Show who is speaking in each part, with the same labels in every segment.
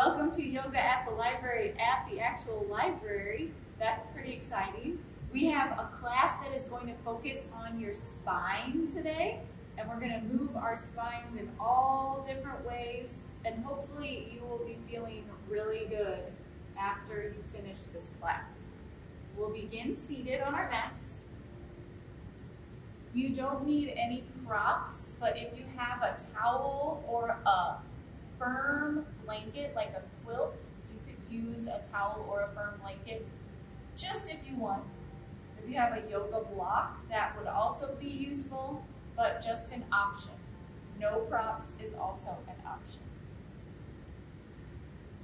Speaker 1: Welcome to yoga at the library, at the actual library. That's pretty exciting. We have a class that is going to focus on your spine today, and we're going to move our spines in all different ways, and hopefully you will be feeling really good after you finish this class. We'll begin seated on our mats. You don't need any props, but if you have a towel or a firm blanket, like a quilt, you could use a towel or a firm blanket, just if you want. If you have a yoga block, that would also be useful, but just an option. No props is also an option.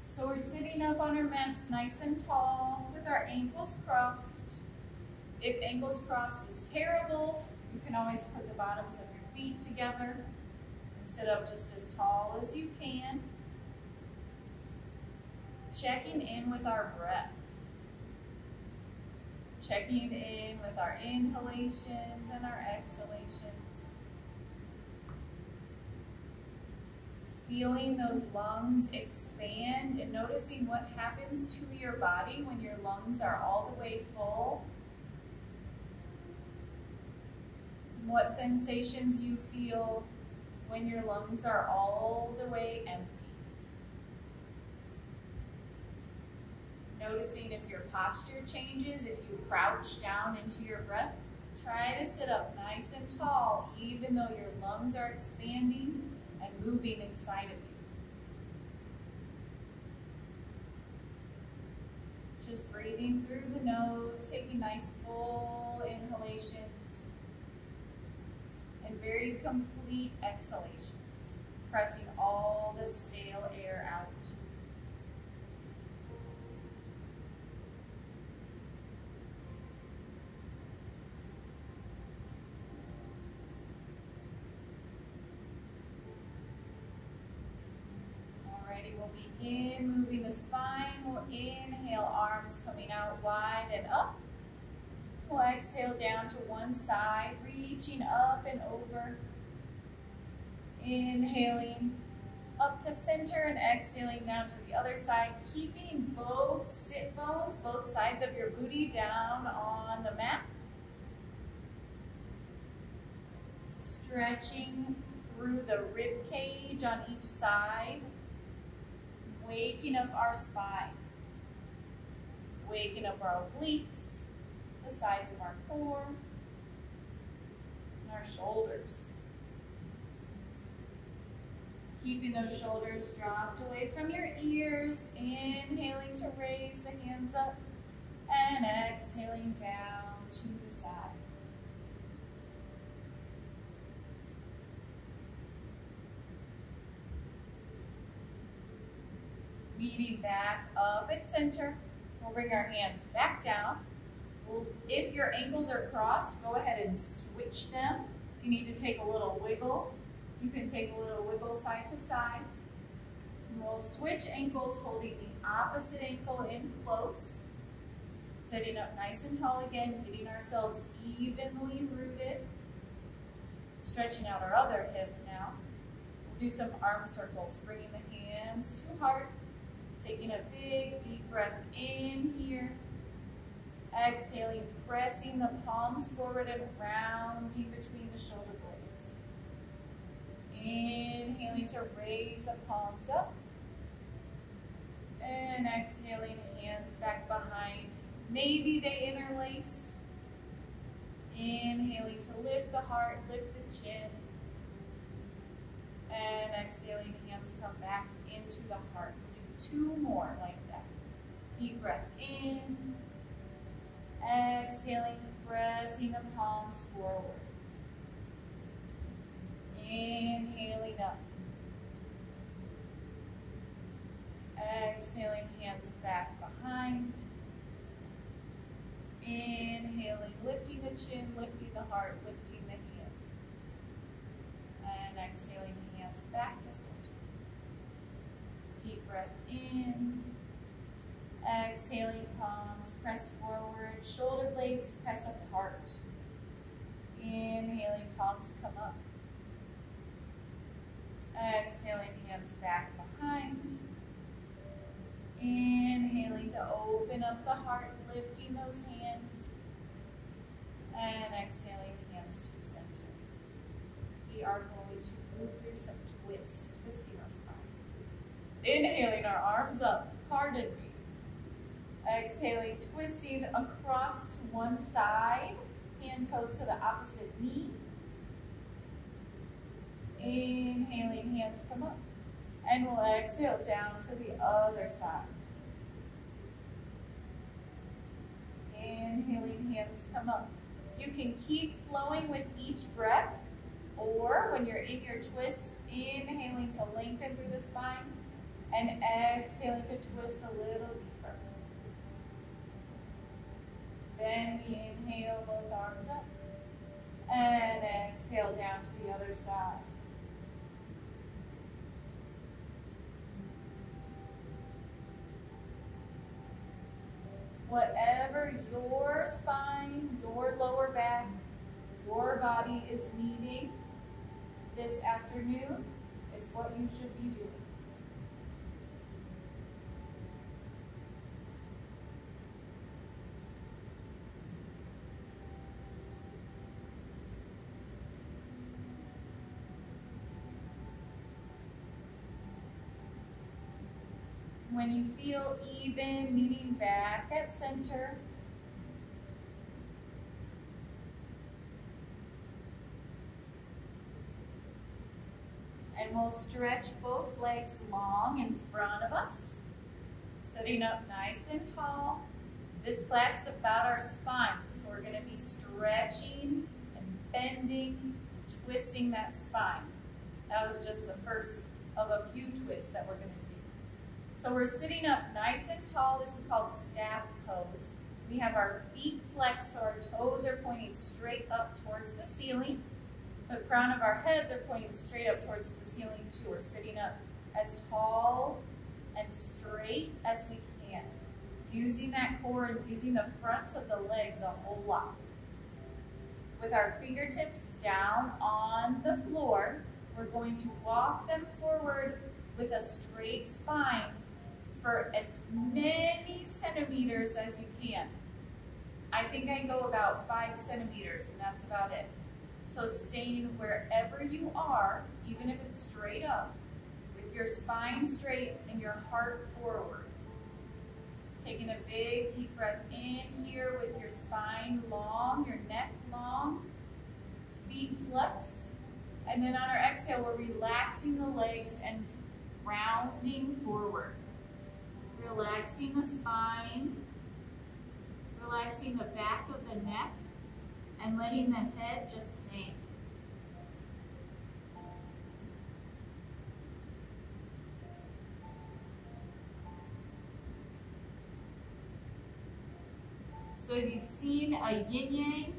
Speaker 1: So we're sitting up on our mats nice and tall with our ankles crossed. If ankles crossed is terrible, you can always put the bottoms of your feet together and sit up just as tall as you can. Checking in with our breath. Checking in with our inhalations and our exhalations. Feeling those lungs expand and noticing what happens to your body when your lungs are all the way full. What sensations you feel when your lungs are all the way empty. Noticing if your posture changes, if you crouch down into your breath, try to sit up nice and tall, even though your lungs are expanding and moving inside of you. Just breathing through the nose, taking nice full inhalations and very complete exhalations, pressing all the stale air out. We'll begin moving the spine. We'll inhale, arms coming out wide and up. We'll exhale down to one side, reaching up and over. Inhaling up to center and exhaling down to the other side, keeping both sit bones, both sides of your booty down on the mat. Stretching through the rib cage on each side. Waking up our spine, waking up our obliques, the sides of our core, and our shoulders. Keeping those shoulders dropped away from your ears, inhaling to raise the hands up, and exhaling down to the side. Meeting back up at center, we'll bring our hands back down. If your ankles are crossed, go ahead and switch them. If you need to take a little wiggle, you can take a little wiggle side to side. And we'll switch ankles, holding the opposite ankle in close. Sitting up nice and tall again, getting ourselves evenly rooted. Stretching out our other hip now. We'll do some arm circles, bringing the hands to heart. Taking a big deep breath in here. Exhaling, pressing the palms forward and rounding between the shoulder blades. Inhaling to raise the palms up. And exhaling, hands back behind. Maybe they interlace. Inhaling to lift the heart, lift the chin. And exhaling, hands come back into the heart. Two more like that. Deep breath in. Exhaling, pressing the palms forward. Inhaling up. Exhaling, hands back behind. Inhaling, lifting the chin, lifting the heart, lifting the hands. And exhaling, hands back to center. Deep breath in. Exhaling, palms press forward, shoulder blades press apart. Inhaling, palms come up. Exhaling, hands back behind. Inhaling to open up the heart, lifting those hands. And exhaling, hands to center. We are going to move through some twists, twisting our spine. Inhaling our arms up, pardon me. Exhaling, twisting across to one side. Hand goes to the opposite knee. Inhaling, hands come up. And we'll exhale down to the other side. Inhaling, hands come up. You can keep flowing with each breath, or when you're in your twist, inhaling to lengthen through the spine, and exhaling to twist a little deeper. Then we inhale, both arms up, and exhale down to the other side. Whatever your spine, your lower back, your body is needing this afternoon is what you should be doing. When you feel even, meeting back at center. And we'll stretch both legs long in front of us, sitting up nice and tall. This class is about our spine, so we're going to be stretching and bending, twisting that spine. That was just the first of a few twists that we're going to do. So we're sitting up nice and tall. This is called staff pose. We have our feet flexed, so our toes are pointing straight up towards the ceiling. The crown of our heads are pointing straight up towards the ceiling too. We're sitting up as tall and straight as we can, using that core and using the fronts of the legs a whole lot. With our fingertips down on the floor, we're going to walk them forward with a straight spine for as many centimeters as you can. I think I go about 5 centimeters, and that's about it. So staying wherever you are, even if it's straight up, with your spine straight and your heart forward. Taking a big deep breath in here with your spine long, your neck long, feet flexed. And then on our exhale, we're relaxing the legs and rounding forward. Relaxing the spine, relaxing the back of the neck, and letting the head just hang. So if you've seen a yin-yang,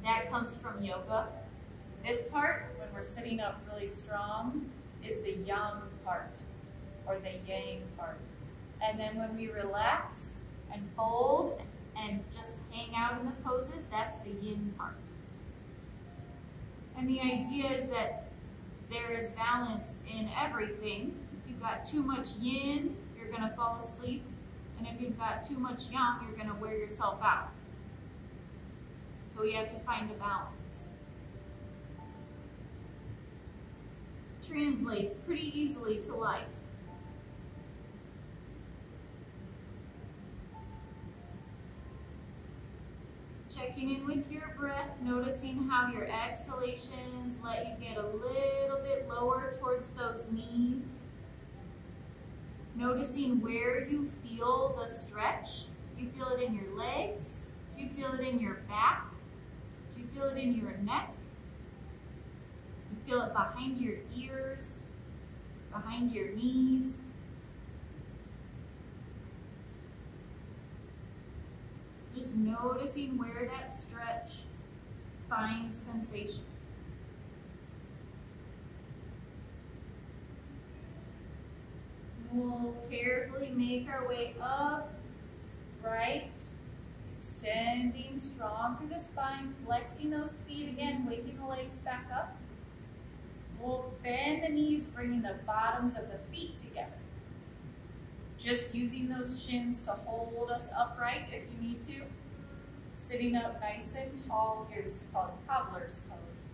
Speaker 1: that comes from yoga. This part, when we're sitting up really strong, is the yang part, or the yang part. And then when we relax and fold and just hang out in the poses, that's the yin part. And the idea is that there is balance in everything. If you've got too much yin, you're going to fall asleep. And if you've got too much yang, you're going to wear yourself out. So we have to find a balance. Translates pretty easily to life. Checking in with your breath, noticing how your exhalations let you get a little bit lower towards those knees. Noticing where you feel the stretch. Do you feel it in your legs? Do you feel it in your back? Do you feel it in your neck? Do you feel it behind your ears, behind your knees? Just noticing where that stretch finds sensation. We'll carefully make our way up, right, extending strong through the spine, flexing those feet again, waking the legs back up. We'll bend the knees, bringing the bottoms of the feet together. Just using those shins to hold us upright if you need to. Sitting up nice and tall here. This is called Cobbler's pose.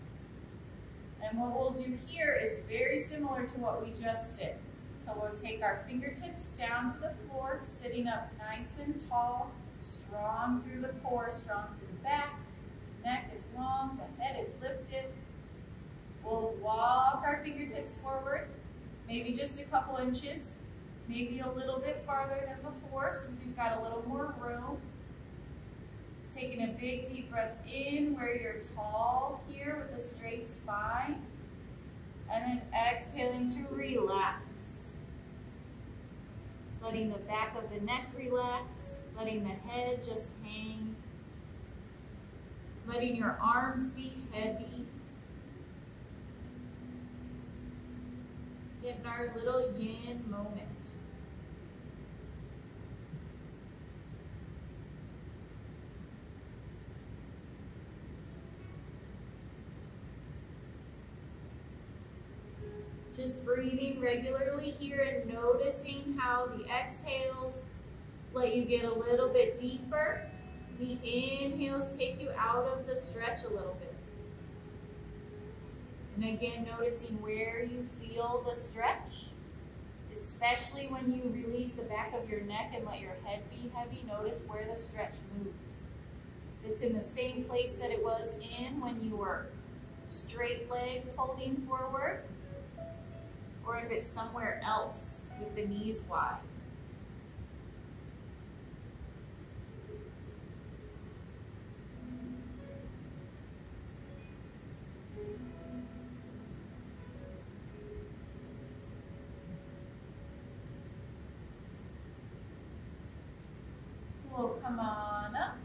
Speaker 1: And what we'll do here is very similar to what we just did. So we'll take our fingertips down to the floor, sitting up nice and tall, strong through the core, strong through the back. Neck is long, the head is lifted. We'll walk our fingertips forward, maybe just a couple inches, maybe a little bit farther than before since we've got a little more room. Taking a big deep breath in where you're tall here with a straight spine. And then exhaling to relax. Letting the back of the neck relax, letting the head just hang. Letting your arms be heavy. Getting our little yin moment. Just breathing regularly here and noticing how the exhales let you get a little bit deeper. The inhales take you out of the stretch a little bit. And again, noticing where you feel the stretch, especially when you release the back of your neck and let your head be heavy. Notice where the stretch moves. If it's in the same place that it was in when you were straight leg folding forward, or if it's somewhere else with the knees wide. We'll come on up,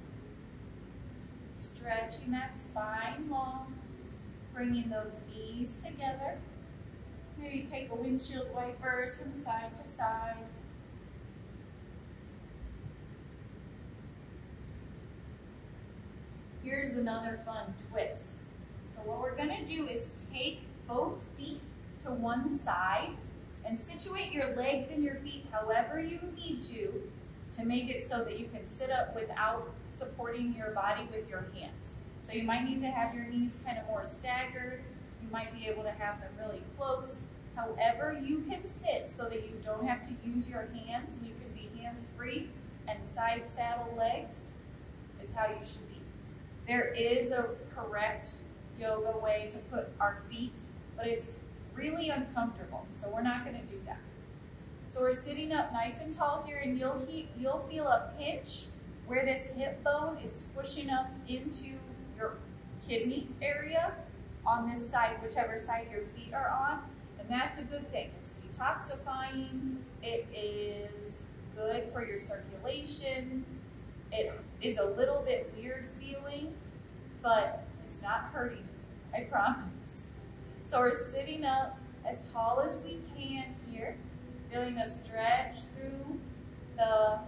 Speaker 1: stretching that spine long, bringing those knees together. Maybe take a windshield wipers from side to side. Here's another fun twist. So what we're gonna do is take both feet to one side and situate your legs and your feet however you need to make it so that you can sit up without supporting your body with your hands. So you might need to have your knees kind of more staggered. You might be able to have them really close. However you can sit so that you don't have to use your hands and you can be hands-free, and side saddle legs is how you should be. There is a correct yoga way to put our feet, but it's really uncomfortable, so we're not going to do that. So we're sitting up nice and tall here, and you'll feel a pinch where this hip bone is squishing up into your kidney area on this side, whichever side your feet are on. And that's a good thing. It's detoxifying. It is good for your circulation. It is a little bit weird feeling, but it's not hurting, I promise. So we're sitting up as tall as we can here, feeling a stretch through the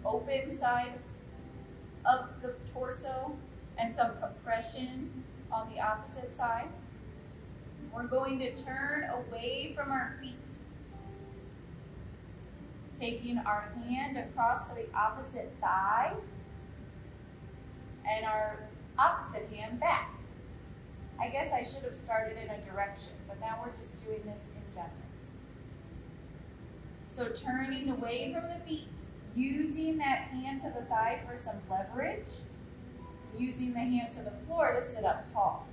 Speaker 1: open side of the torso and some compression on the opposite side. We're going to turn away from our feet, taking our hand across to the opposite thigh and our opposite hand back. I guess I should have started in a direction, but now we're just doing this in general. So turning away from the feet, using that hand to the thigh for some leverage, using the hand to the floor to sit up tall.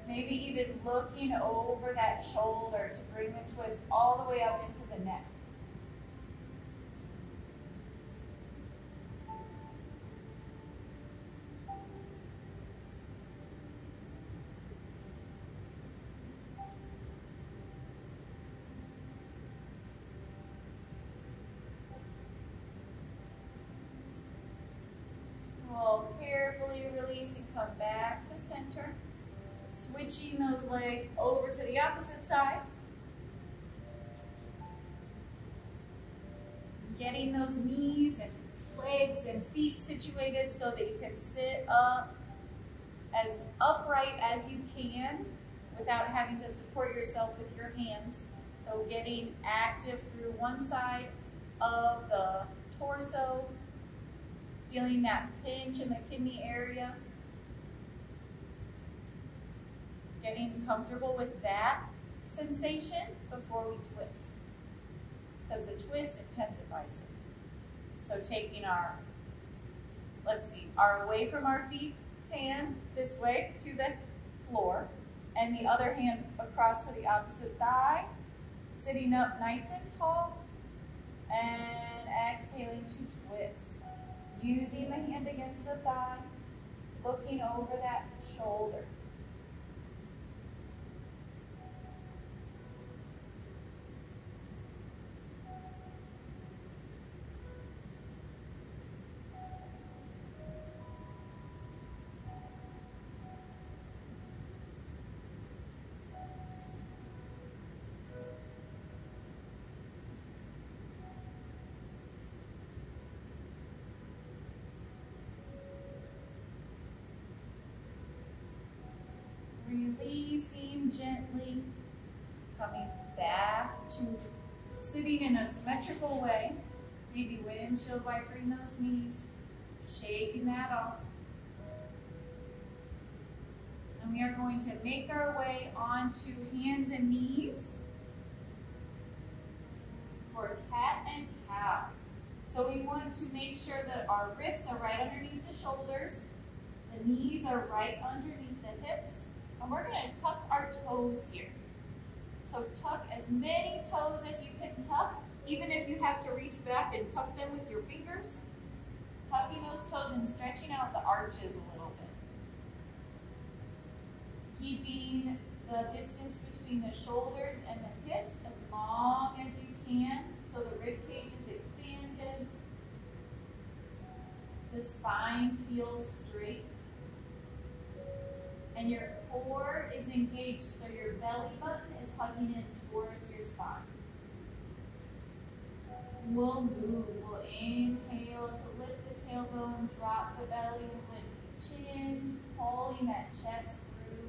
Speaker 1: Maybe even looking over that shoulder to bring the twist all the way up into the neck. We'll carefully release and come back to center. Switching those legs over to the opposite side. Getting those knees and legs and feet situated so that you can sit up as upright as you can without having to support yourself with your hands. So getting active through one side of the torso, feeling that pinch in the kidney area. Getting comfortable with that sensation before we twist, because the twist intensifies it. So taking our, our away from our feet hand this way to the floor, and the other hand across to the opposite thigh, sitting up nice and tall, and exhaling to twist. Using the hand against the thigh, looking over that shoulder. Releasing gently, coming back to sitting in a symmetrical way, maybe windshield wipering those knees, shaking that off. And we are going to make our way onto hands and knees for cat and cow. So we want to make sure that our wrists are right underneath the shoulders, the knees are right underneath the hips, and we're going to tuck our toes here. So tuck as many toes as you can tuck, even if you have to reach back and tuck them with your fingers. Tucking those toes and stretching out the arches a little bit. Keeping the distance between the shoulders and the hips as long as you can, so the rib cage is expanded. The spine feels straight. And your core is engaged, so your belly button is hugging in towards your spine. We'll move. We'll inhale to lift the tailbone, drop the belly, lift the chin, pulling that chest through.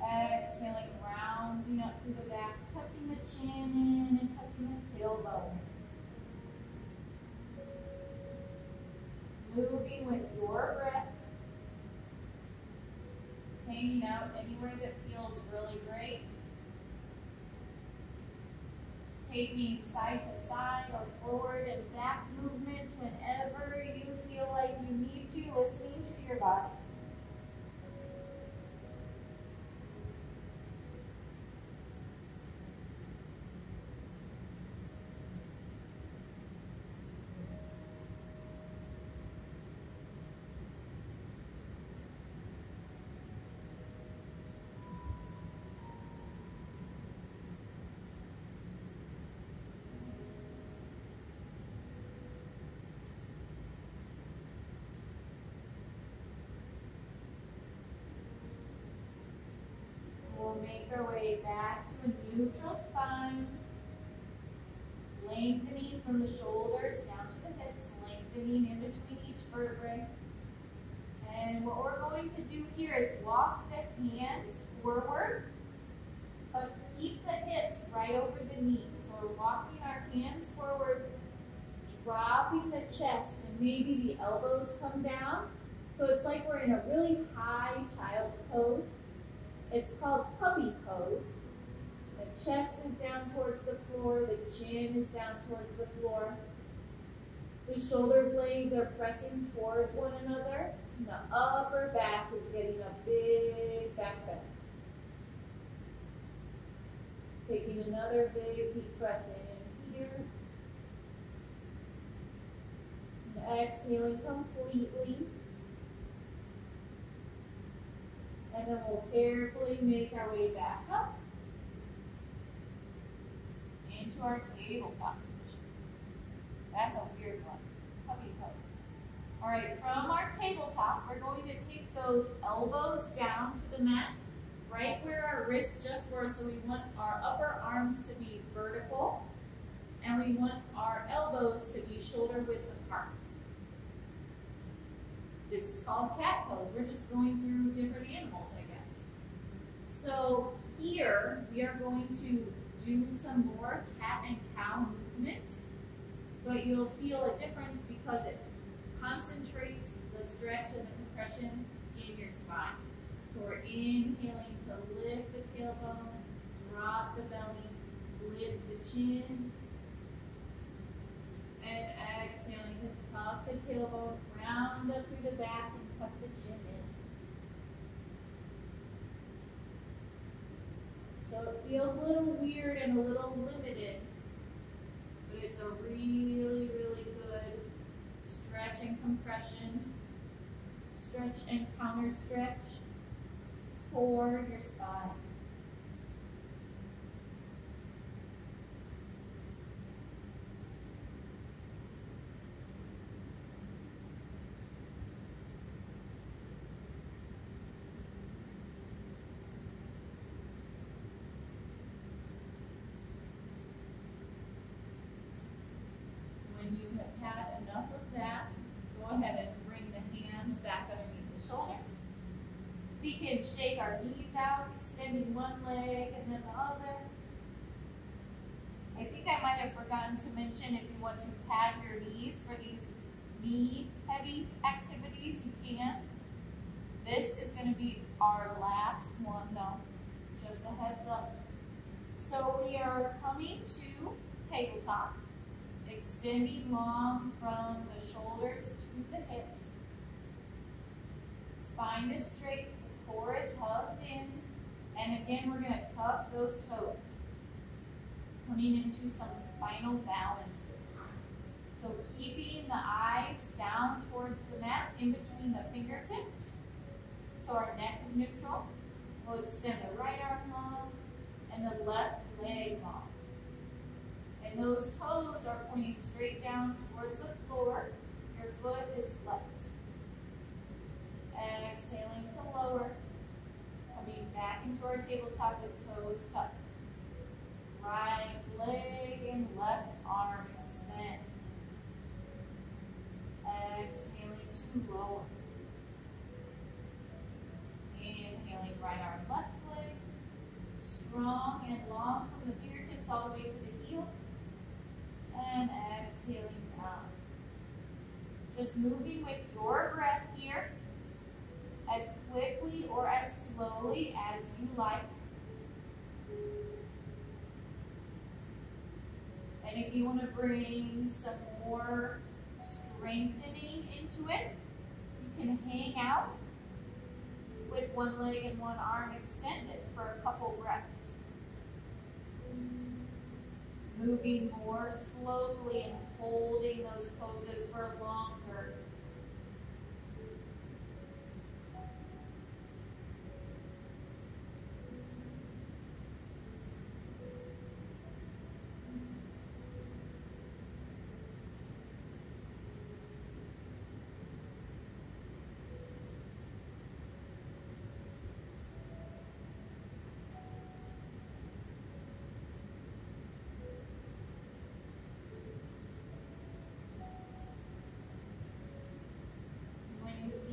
Speaker 1: Exhaling, rounding up through the back, tucking the chin in and tucking the tailbone. Moving with your breath. Hanging out anywhere that feels really great. Taking side to side or forward and back movements whenever you feel like you need to, listening to your body. We'll make our way back to a neutral spine, lengthening from the shoulders down to the hips, lengthening in between each vertebrae. And what we're going to do here is walk the hands forward, but keep the hips right over the knees. So we're walking our hands forward, dropping the chest, and maybe the elbows come down. So it's like we're in a really high child's pose. It's called puppy pose. The chest is down towards the floor, the chin is down towards the floor. The shoulder blades are pressing towards one another, and the upper back is getting a big back bend. Taking another big deep breath in here. And exhaling completely. And then we'll carefully make our way back up into our tabletop position. That's a weird one. Puppy pose. All right, from our tabletop, we're going to take those elbows down to the mat, right where our wrists just were. So we want our upper arms to be vertical, and we want our elbows to be shoulder width apart. This is called cat pose. We're just going through different animals, I guess. So here, we are going to do some more cat and cow movements, but you'll feel a difference because it concentrates the stretch and the compression in your spine. So we're inhaling to lift the tailbone, drop the belly, lift the chin, and exhaling to tuck the tailbone, round up through the back, and tuck the chin in. So it feels a little weird and a little limited, but it's a really, really good stretch and compression, stretch and counter stretch for your spine. When you have had enough of that, go ahead and bring the hands back underneath the shoulders. We can shake our knees out, extending one leg and then the other. I think I might have forgotten to mention if you want to pad your knees for these knee-heavy activities, you can. This is going to be our last one though, just a heads up. So we are coming to tabletop, extending long from the shoulders to the hips. Spine is straight, the core is hugged in, and again we're going to tuck those toes, coming into some spinal balance. So keeping the eyes down towards the mat in between the fingertips, so our neck is neutral. We'll extend the right arm long and the left leg long. And those toes are pointing straight down towards the floor. Your foot is flexed. Exhaling to lower. Coming back into our tabletop with toes tucked. Right leg and left arm extend. Exhaling to lower. Inhaling right arm, left leg. Strong and long from the fingertips all the way to the heel. And exhaling down. Just moving with your breath here, as quickly or as slowly as you like. And if you want to bring some more strengthening into it, you can hang out with one leg and one arm extended for a couple breaths. Moving more slowly and holding those poses for longer.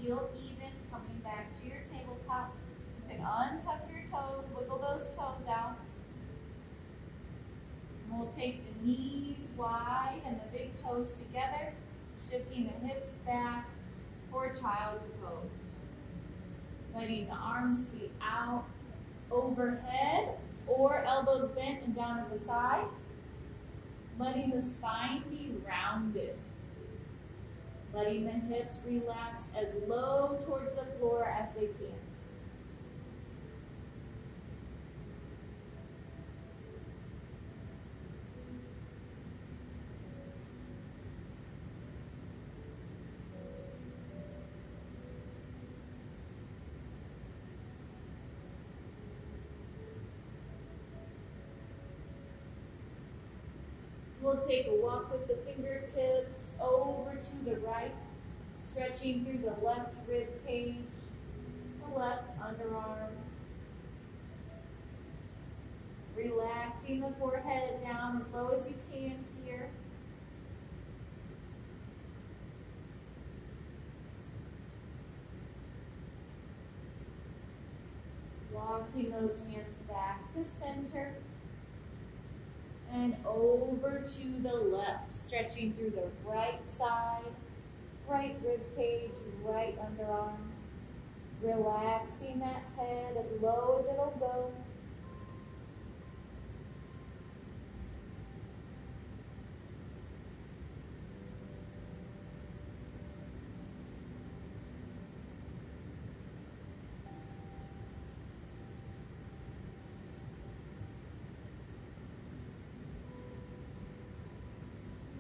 Speaker 1: Feel even coming back to your tabletop. You can untuck your toes, wiggle those toes out. And we'll take the knees wide and the big toes together, shifting the hips back for child's pose. Letting the arms be out overhead or elbows bent and down to the sides. Letting the spine be rounded. Letting the hips relax as low towards the floor as they can. We'll take a walk with the fingertips over to the right, stretching through the left rib cage, the left underarm. Relaxing the forehead down as low as you can here. Walk Walking those hands back to center. And over to the left, stretching through the right side, right rib cage, right underarm. Relaxing that head as low as it'll go.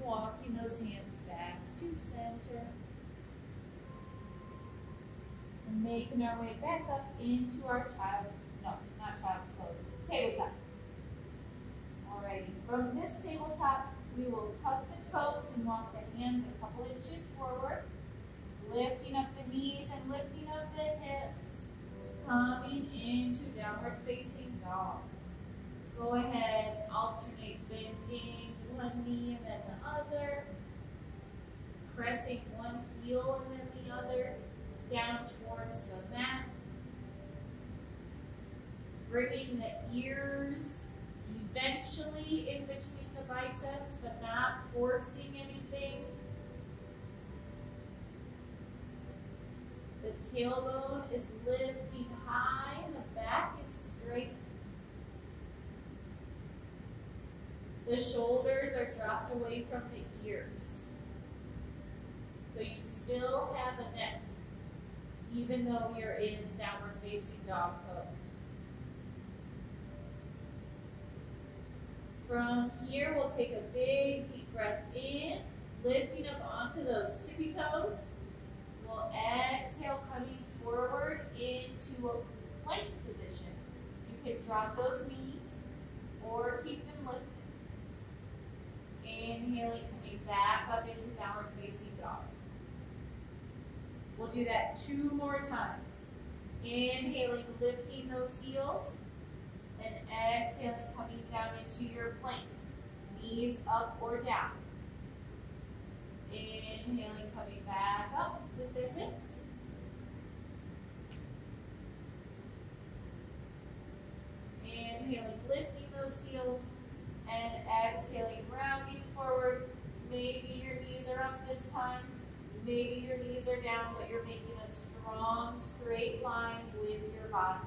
Speaker 1: Walking those hands back to center. And making our way back up into our child's pose, tabletop. Alrighty, from this tabletop, we will tuck the toes and walk the hands a couple inches forward, lifting up the knees and lifting up the hips, coming into downward facing dog. Go ahead, alternate bending one knee and then the other, pressing one heel and then the other, down towards the mat. Bringing the ears eventually in between the biceps, but not forcing anything. The tailbone is lifting high and the back is straight. The shoulders are dropped away from the ears. So you still have a neck, even though you're in downward facing dog pose. From here, we'll take a big deep breath in, lifting up onto those tippy toes. We'll exhale, coming forward into a plank position. You can drop those knees or keep them lifted. Inhaling, coming back up into downward facing dog. We'll do that 2 more times. Inhaling, lifting those heels, and exhaling, coming down into your plank. Knees up or down. Inhaling, coming back up with the hips. Inhaling, lifting those heels, and exhaling, rounding forward. Maybe your knees are up this time. Maybe your knees are down, but you're making a strong, straight line with your body.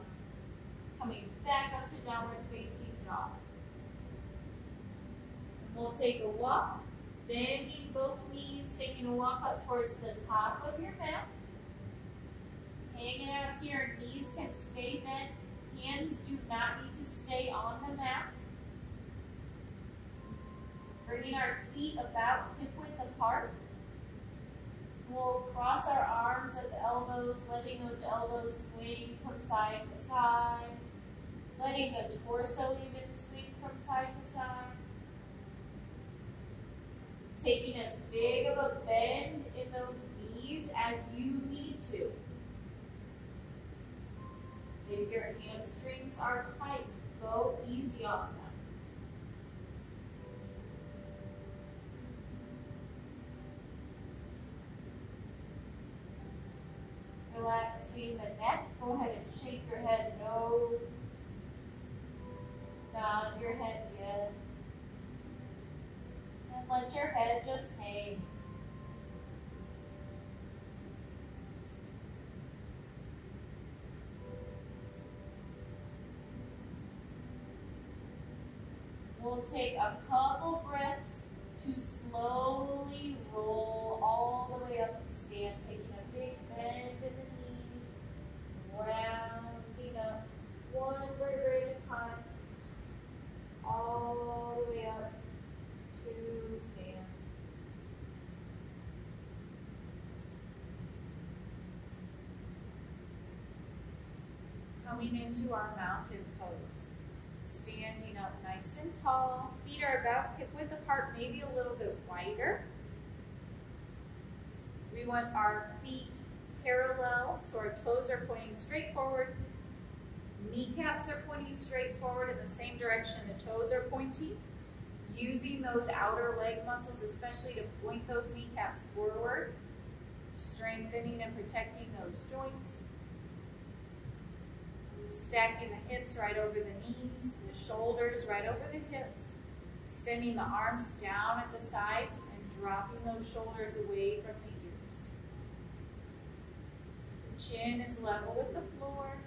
Speaker 1: Coming back up to downward facing dog. We'll take a walk, bending both knees, taking a walk up towards the top of your mat. Hanging out here, knees can stay bent. Hands do not need to stay on the mat. Bringing our feet about hip-width apart. We'll cross our arms at the elbows, letting those elbows swing from side to side. Letting the torso even swing from side to side. Taking as big of a bend in those knees as you need to. If your hamstrings are tight, go easy on them. Relaxing the neck. Go ahead and shake your head no. Nod your head yes. And let your head just hang. We'll take a couple breaths to slowly roll all the way up to stand, taking a big bend in the knees, rounding up one vertebrae at a time, all the way up to stand. Coming into our mountain pose. Standing up nice and tall. Feet are about hip width apart, maybe a little bit wider. We want our feet parallel, so our toes are pointing straight forward. Kneecaps are pointing straight forward in the same direction the toes are pointing. Using those outer leg muscles, especially to point those kneecaps forward. Strengthening and protecting those joints. Stacking the hips right over the knees, the shoulders right over the hips. Extending the arms down at the sides and dropping those shoulders away from the ears. The chin is level with the floor.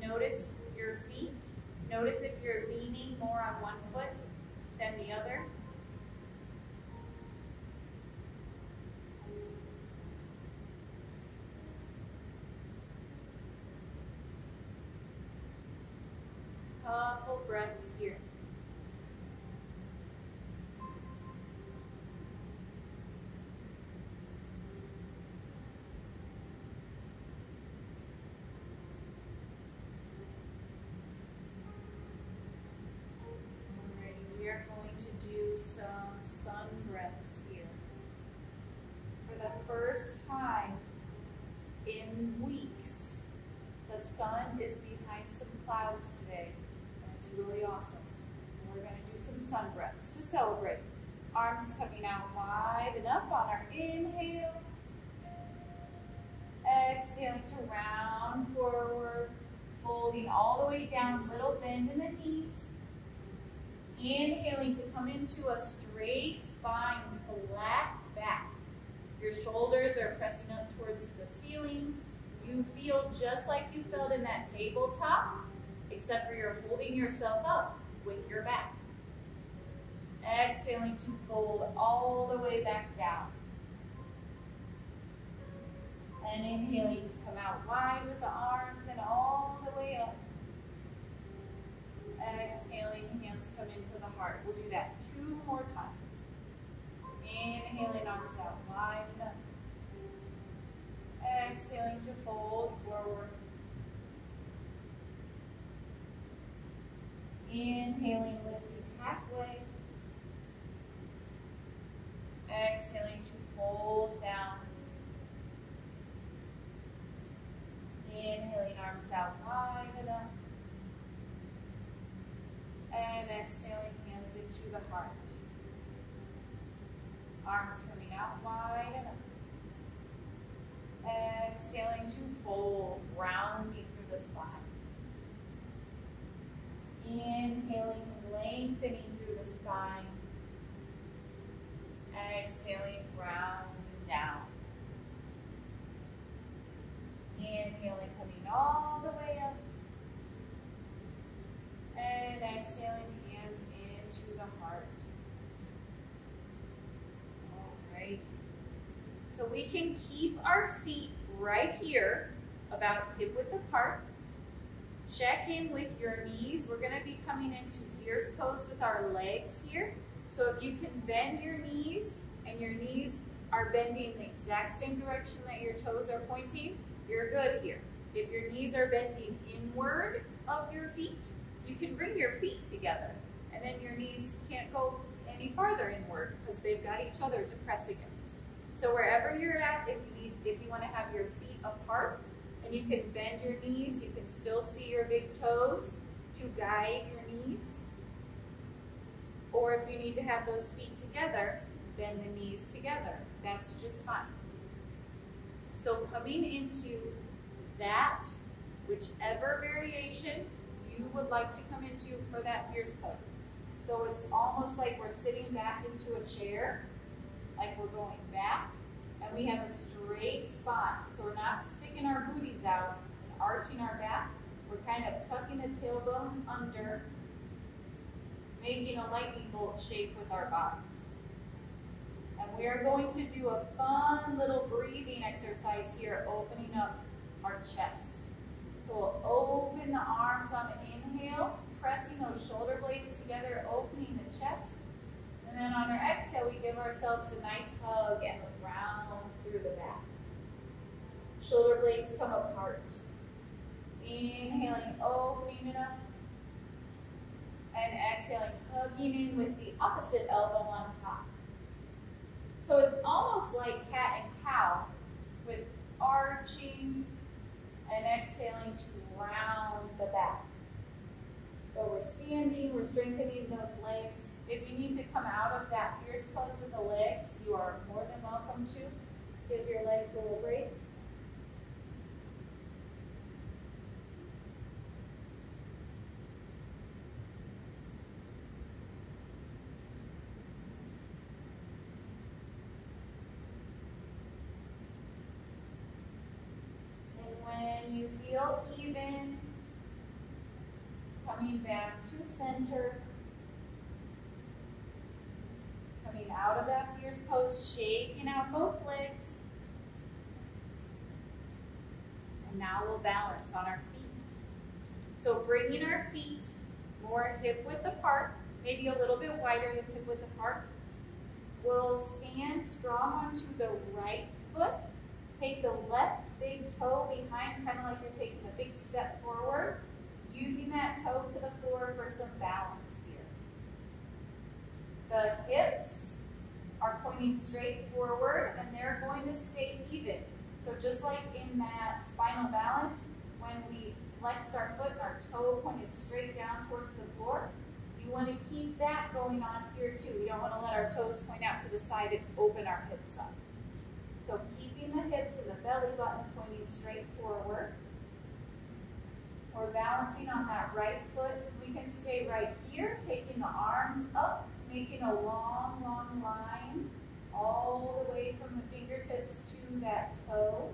Speaker 1: Notice your feet. Notice if you're leaning more on one foot than the other. Couple breaths here. We are going to do some sun breaths here. For the first time in weeks, the sun is behind some clouds today, and it's really awesome. And we're going to do some sun breaths to celebrate. Arms coming out wide and up on our inhale. Exhaling to round forward, folding all the way down, little bend in the knees. Inhaling to come into a straight spine, flat back. Your shoulders are pressing up towards the ceiling. You feel just like you felt in that tabletop, except for you're holding yourself up with your back. Exhaling to fold all the way back down. And inhaling to come out wide with the arms and all the way up. Exhaling, hands come into the heart. We'll do that 2 more times. Inhaling, arms out wide and up. Exhaling to fold forward. Inhaling, lifting halfway. Exhaling to fold down. Inhaling, arms out wide and up. And exhaling, hands into the heart. Arms coming out wide and up. Exhaling to fold, rounding through the spine. Inhaling, lengthening through the spine. Exhaling, rounding down. Inhaling, coming all the way up. And exhaling, hands into the heart. All right. So we can keep our feet right here, about hip width apart. Check in with your knees. We're going to be coming into fierce pose with our legs here. So if you can bend your knees, and your knees are bending the exact same direction that your toes are pointing, you're good here. If your knees are bending inward of your feet, you can bring your feet together, and then your knees can't go any farther inward because they've got each other to press against. So wherever you're at, if you want to have your feet apart and you can bend your knees, you can still see your big toes to guide your knees. Or if you need to have those feet together, bend the knees together. That's just fine. So coming into that, whichever variation you would like to come into for that fierce pose. So it's almost like we're sitting back into a chair, like we're going back, and we have a straight spine. So we're not sticking our booties out and arching our back. We're kind of tucking the tailbone under, making a lightning bolt shape with our bodies. And we are going to do a fun little breathing exercise here, opening up our chests. So we'll open the arms on an inhale, pressing those shoulder blades together, opening the chest. And then on our exhale, we give ourselves a nice hug and round through the back. Shoulder blades come apart. Inhaling, opening it up. And exhaling, hugging in with the opposite elbow on top. So it's almost like cat and cow with arching and exhaling to round the back. So we're standing, we're strengthening those legs. If you need to come out of that fierce pose with the legs, you are more than welcome to. Give your legs a little break. feel even. Coming back to center. Coming out of that fierce pose, shaking out both legs. And now we'll balance on our feet. So bringing our feet more hip width apart, maybe a little bit wider than hip width apart. We'll stand strong onto the right foot. Take the left big toe behind, kind of like you're taking a big step forward. Using that toe to the floor for some balance here. The hips are pointing straight forward and they're going to stay even. So just like in that spinal balance, when we flexed our foot and our toe pointed straight down towards the floor, you want to keep that going on here too. We don't want to let our toes point out to the side and open our hips up. So keeping the hips and the belly button pointing straight forward. We're balancing on that right foot. We can stay right here, taking the arms up, making a long, long line all the way from the fingertips to that toe.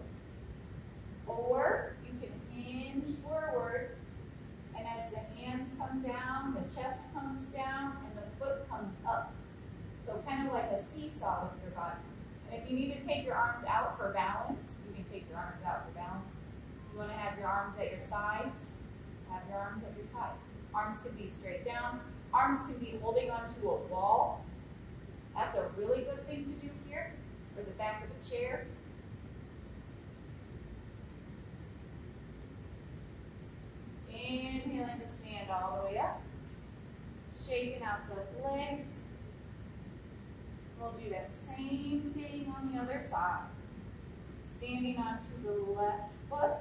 Speaker 1: Or you can hinge forward, and as the hands come down, the chest comes down, and the foot comes up. So kind of like a seesaw with your body. And if you need to take your arms out for balance, you can take your arms out for balance. You want to have your arms at your sides, have your arms at your sides. Arms can be straight down. Arms can be holding onto a wall. That's a really good thing to do here, or the back of a chair. Inhaling to stand all the way up. Shaking out those legs. We'll do that same thing on the other side. Standing onto the left foot.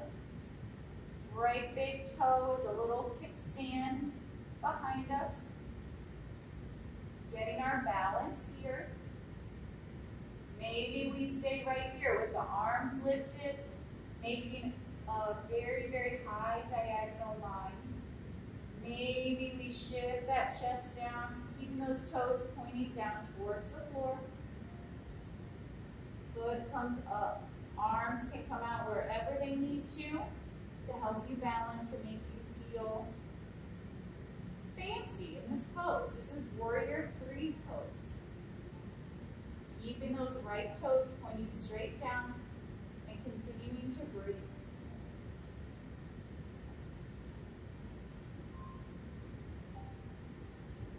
Speaker 1: Right big toe is a little kickstand behind us. Getting our balance here. Maybe we stay right here with the arms lifted, making a very, very high diagonal line. Maybe we shift that chest down, keeping those toes pointing down towards the floor. Foot comes up. Arms can come out wherever they need to help you balance and make you feel fancy in this pose. This is Warrior 3 pose. Keeping those right toes pointing straight down and continuing to breathe.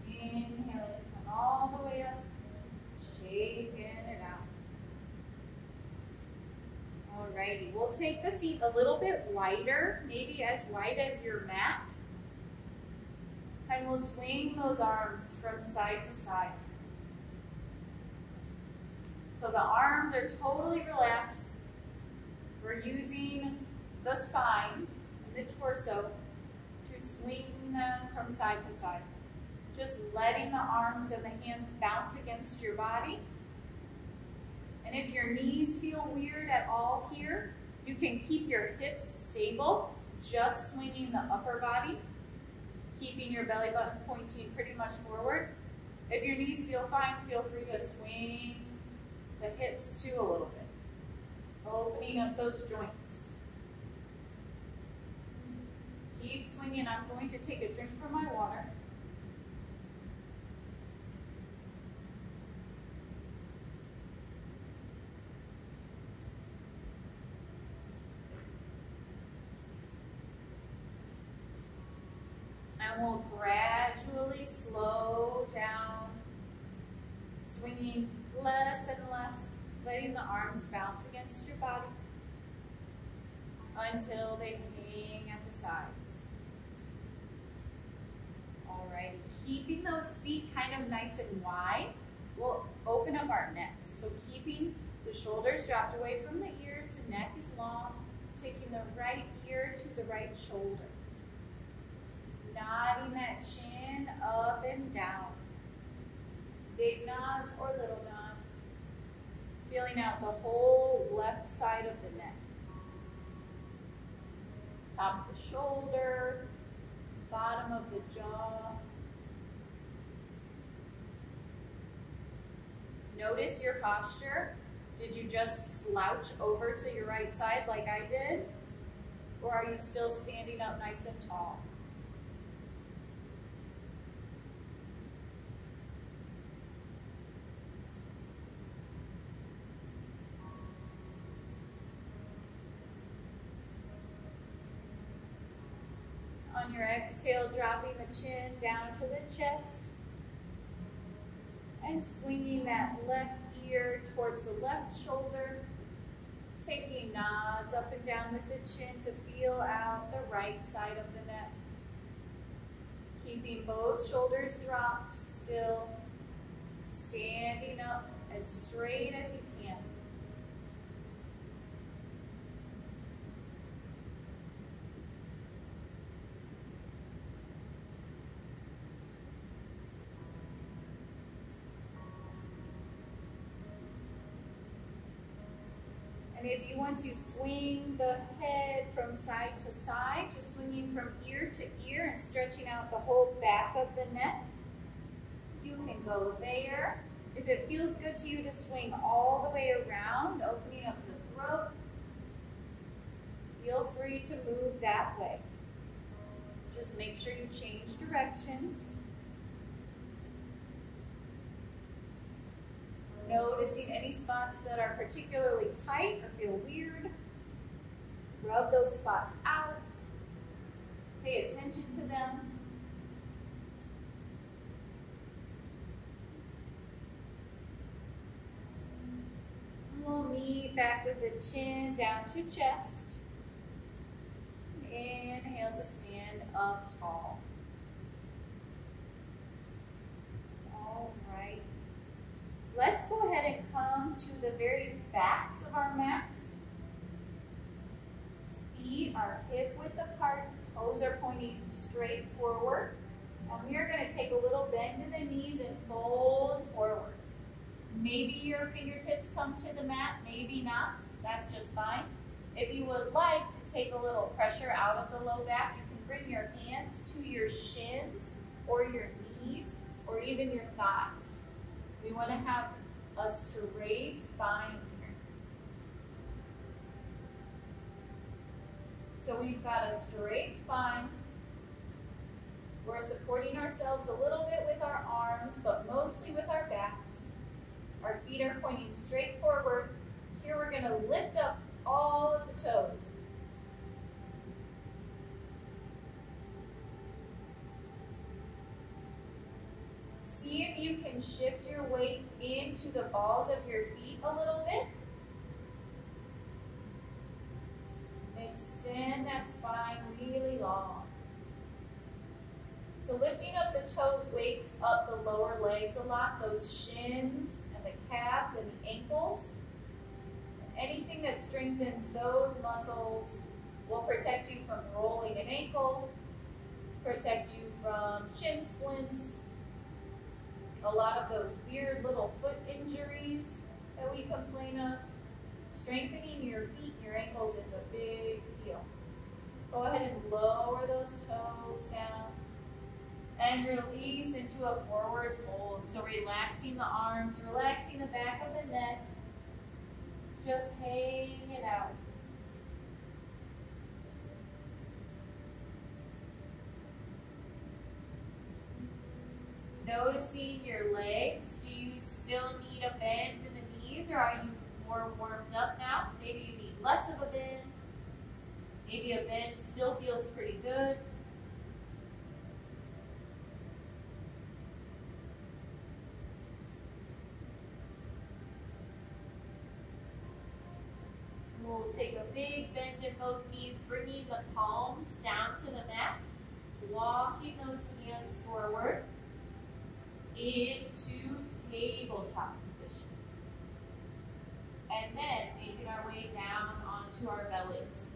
Speaker 1: Inhaling to come all the way up, shaking it out. Alrighty, we'll take the feet a little bit wider, maybe as wide as your mat. And we'll swing those arms from side to side. So the arms are totally relaxed. We're using the spine and the torso to swing them from side to side. Just letting the arms and the hands bounce against your body. And if your knees feel weird at all here, you can keep your hips stable, just swinging the upper body, keeping your belly button pointing pretty much forward. If your knees feel fine, feel free to swing the hips too a little bit, opening up those joints. Keep swinging. I'm going to take a drink from my water. And we'll gradually slow down, swinging less and less, letting the arms bounce against your body until they hang at the sides. Alrighty, keeping those feet kind of nice and wide, we'll open up our necks. So keeping the shoulders dropped away from the ears, the neck is long, taking the right ear to the right shoulder. Nodding that chin up and down. Big nods or little nods. Feeling out the whole left side of the neck. Top of the shoulder, bottom of the jaw. Notice your posture. Did you just slouch over to your right side like I did? Or are you still standing up nice and tall? On your exhale, dropping the chin down to the chest and swinging that left ear towards the left shoulder, taking nods up and down with the chin to feel out the right side of the neck. Keeping both shoulders dropped, still standing up as straight as you can. And if you want to swing the head from side to side, just swinging from ear to ear and stretching out the whole back of the neck, you can go there. If it feels good to you to swing all the way around, opening up the throat, feel free to move that way. Just make sure you change directions. Noticing any spots that are particularly tight or feel weird. Rub those spots out. Pay attention to them. We'll meet back with the chin down to chest. Inhale to stand up tall. All right. Let's go ahead and come to the very backs of our mats. Feet are hip width apart, toes are pointing straight forward. And we are going to take a little bend in the knees and fold forward. Maybe your fingertips come to the mat, maybe not. That's just fine. If you would like to take a little pressure out of the low back, you can bring your hands to your shins or your knees or even your thighs. We want to have a straight spine here. So we've got a straight spine. We're supporting ourselves a little bit with our arms, but mostly with our backs. Our feet are pointing straight forward. Here we're going to lift up all of the toes. See if you can shift your weight into the balls of your feet a little bit. Extend that spine really long. So lifting up the toes wakes up the lower legs a lot, those shins and the calves and the ankles. Anything that strengthens those muscles will protect you from rolling an ankle, protect you from shin splints, a lot of those weird little foot injuries that we complain of. Strengthening your feet and your ankles is a big deal. Go ahead and lower those toes down and release into a forward fold. So relaxing the arms, relaxing the back of the neck, just hang it out. Noticing your legs. Do you still need a bend in the knees, or are you more warmed up now? Maybe you need less of a bend. Maybe a bend still feels pretty good. We'll take a big bend in both knees, bringing the palms down to the mat, walking those hands forward into tabletop position. And then making our way down onto our bellies.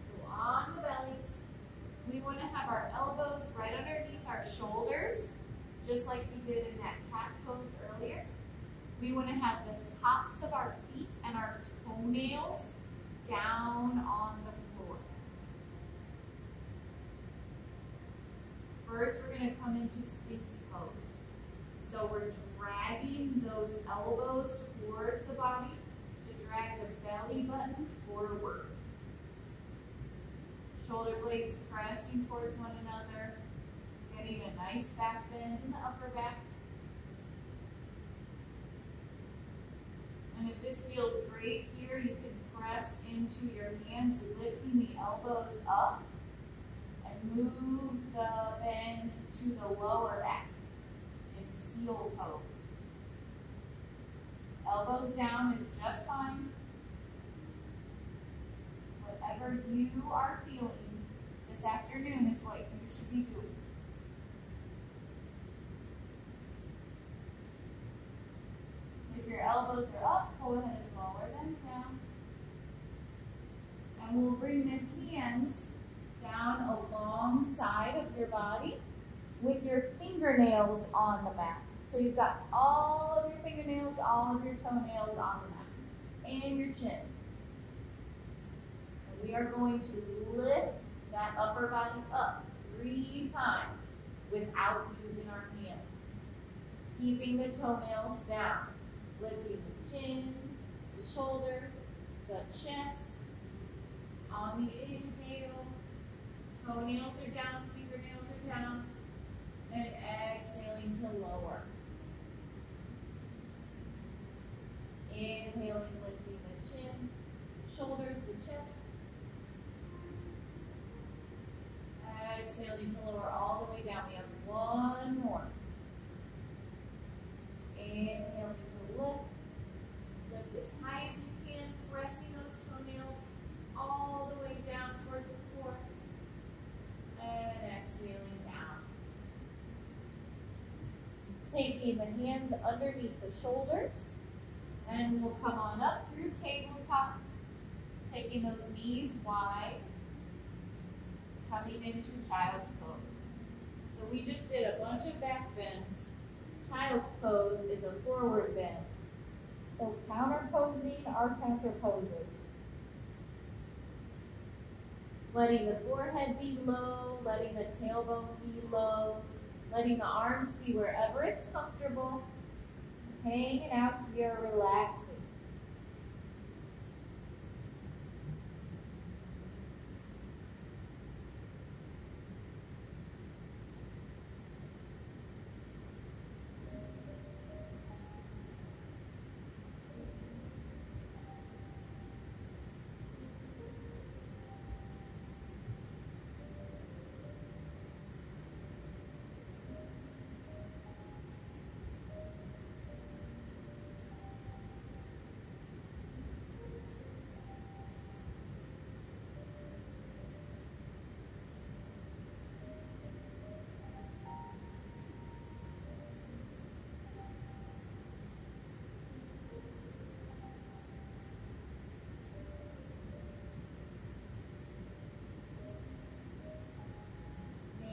Speaker 1: So on the bellies, we want to have our elbows right underneath our shoulders, just like we did in that cat pose earlier. We want to have the tops of our feet and our toenails down on the floor. First, we're going to come into Sphinx pose. So we're dragging those elbows towards the body to drag the belly button forward. Shoulder blades pressing towards one another, getting a nice back bend in the upper back. And if this feels great here, you can press into your hands, lifting the elbows up, and move the bend to the lower back in seal pose. Elbows down is just fine. Whatever you are feeling this afternoon is what you should be doing. If your elbows are up, go ahead and lower them down. And we'll bring the hands down alongside of your body with your fingernails on the mat. So you've got all of your fingernails, all of your toenails on the mat, and your chin. And we are going to lift that upper body up 3 times without using our hands. Keeping the toenails down, lifting the chin, the shoulders, the chest. On the inhale, toenails are down, fingernails are down, and exhaling to lower. Inhaling, lifting the chin, shoulders, the chest. Exhaling to lower all the way down. We have 1 more. Inhaling to lift. Lift as high as you can, pressing those toenails all the way down towards the floor. And exhaling down. Taking the hands underneath the shoulders. And we'll come on up through tabletop. Taking those knees wide. Coming into child's pose. So we just did a bunch of back bends. Child's pose is a forward bend. So counter posing are counter poses. Letting the forehead be low, letting the tailbone be low, letting the arms be wherever it's comfortable. Hanging out here, relaxing.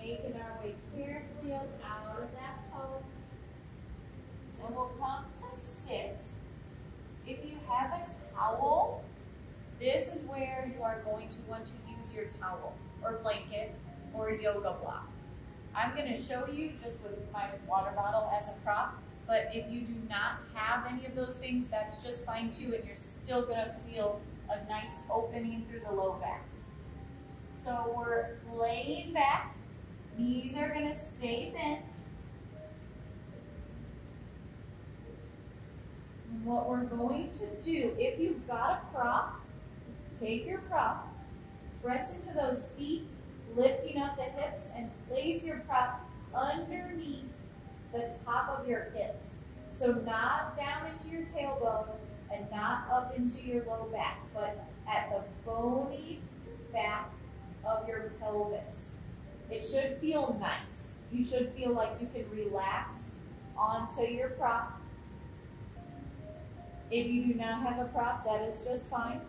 Speaker 1: Making our way carefully up out of that pose. And we'll come to sit. If you have a towel, this is where you are going to want to use your towel or blanket or yoga block. I'm going to show you just with my water bottle as a prop, but if you do not have any of those things, that's just fine too, and you're still going to feel a nice opening through the low back. So we're laying back. Knees are going to stay bent. And what we're going to do, if you've got a prop, take your prop, press into those feet, lifting up the hips, and place your prop underneath the top of your hips. So not down into your tailbone and not up into your low back, but at the bony back of your pelvis. It should feel nice. You should feel like you can relax onto your prop. If you do not have a prop, that is just fine.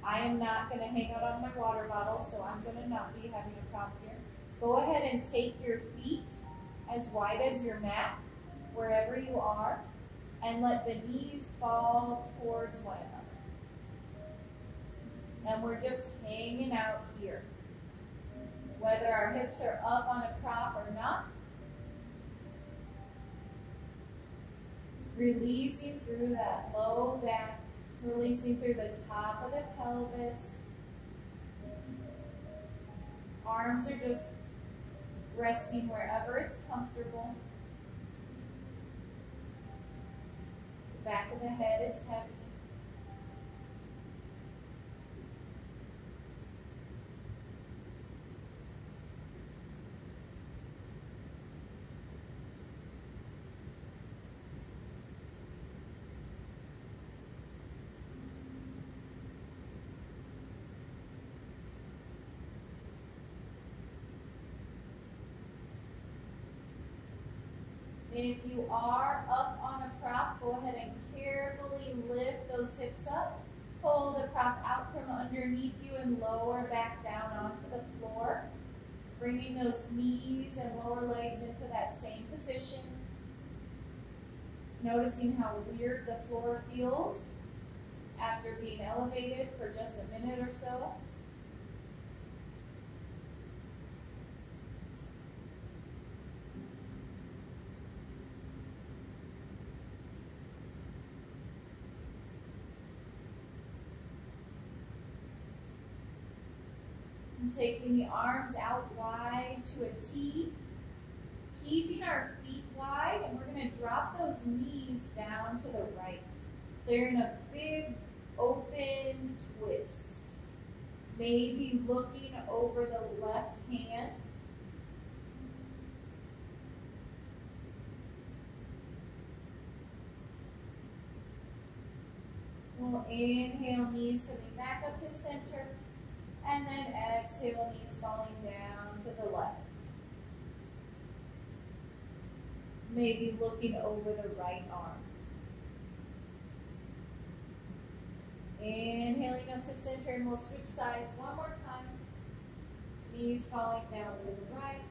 Speaker 1: I am not going to hang out on my water bottle, so I'm going to not be having a prop here. Go ahead and take your feet as wide as your mat, wherever you are, and let the knees fall towards one another. And we're just hanging out here. Whether our hips are up on a prop or not, releasing through that low back, Releasing through the top of the pelvis. Arms are just resting wherever it's comfortable. The back of the head is heavy. If you are up on a prop, go ahead and carefully lift those hips up. Pull the prop out from underneath you and lower back down onto the floor. Bringing those knees and lower legs into that same position. Noticing how weird the floor feels after being elevated for just a minute or so. Taking the arms out wide to a T, keeping our feet wide, and we're going to drop those knees down to the right. So you're in a big open twist. Maybe looking over the left hand. We'll inhale, knees coming back up to center. And then exhale, knees falling down to the left. Maybe looking over the right arm. Inhaling up to center, and we'll switch sides one more time. Knees falling down to the right.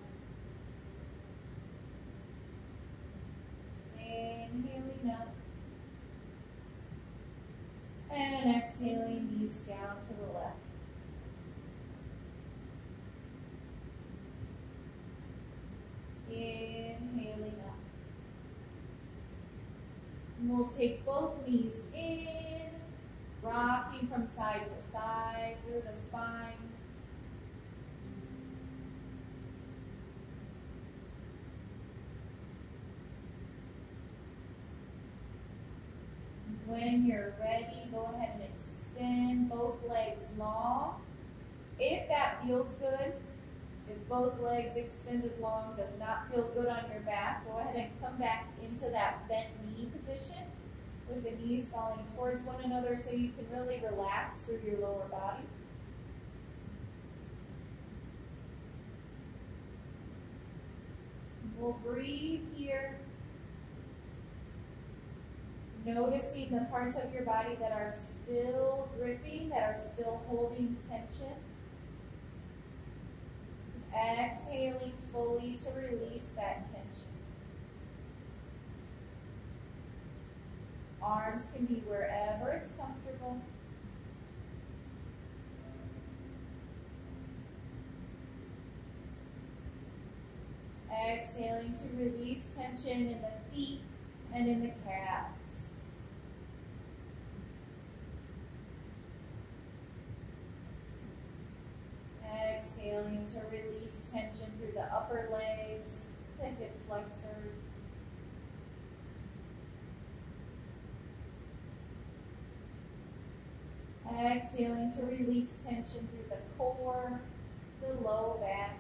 Speaker 1: Inhaling up. And exhaling, knees down to the left. Inhaling up. And we'll take both knees in, rocking from side to side through the spine. When you're ready, go ahead and extend both legs long. If that feels good, if both legs extended long does not feel good on your back, go ahead and come back into that bent knee position with the knees falling towards one another so you can really relax through your lower body. We'll breathe here, noticing the parts of your body that are still gripping, that are still holding tension. Exhaling fully to release that tension. Arms can be wherever it's comfortable. Exhaling to release tension in the feet and in the calves. Exhaling to release tension through the upper legs, the hip flexors. Exhaling to release tension through the core, the low back.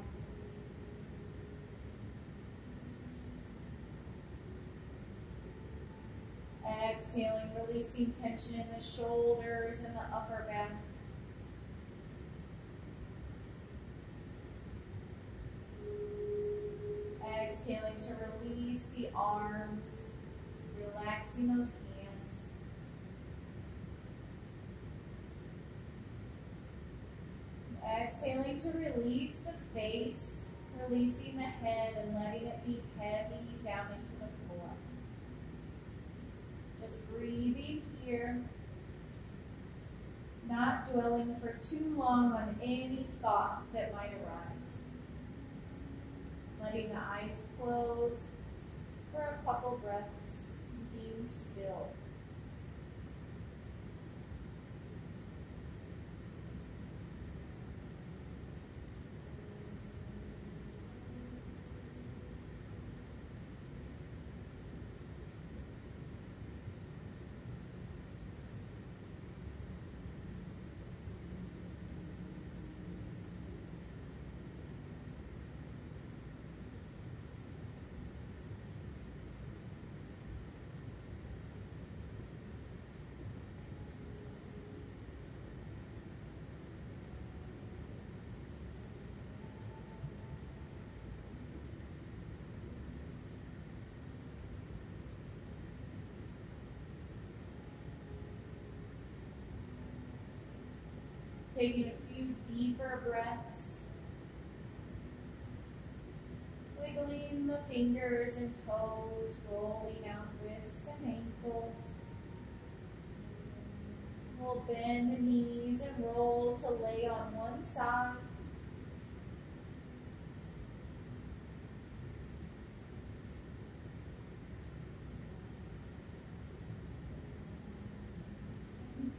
Speaker 1: Exhaling, releasing tension in the shoulders and the upper back. Exhaling to release the arms, relaxing those hands. Exhaling to release the face, releasing the head and letting it be heavy down into the floor. Just breathing here, not dwelling for too long on any thought that might arise. Letting the eyes close for a couple breaths, being still. Taking a few deeper breaths. Wiggling the fingers and toes, rolling out wrists and ankles. We'll bend the knees and roll to lay on one side.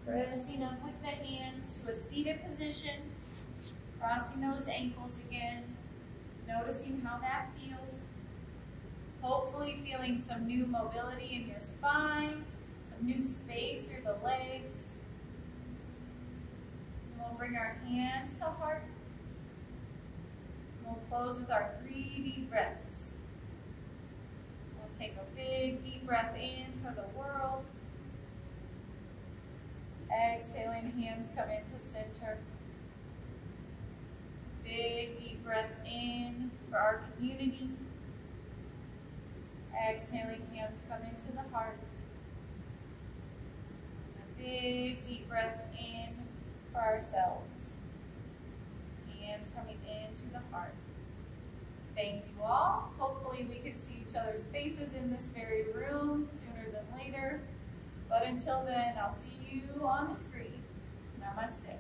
Speaker 1: Pressing up with the hands to a seated position, crossing those ankles again, noticing how that feels. Hopefully feeling some new mobility in your spine, some new space through the legs. And we'll bring our hands to heart. And we'll close with our 3 deep breaths. We'll take a big deep breath in for the world. Exhaling, hands come into center. Big deep breath in for our community. Exhaling, hands come into the heart. A big deep breath in for ourselves. Hands coming into the heart. Thank you all. Hopefully we can see each other's faces in this very room sooner than later. But until then, I'll see you on the screen. Namaste.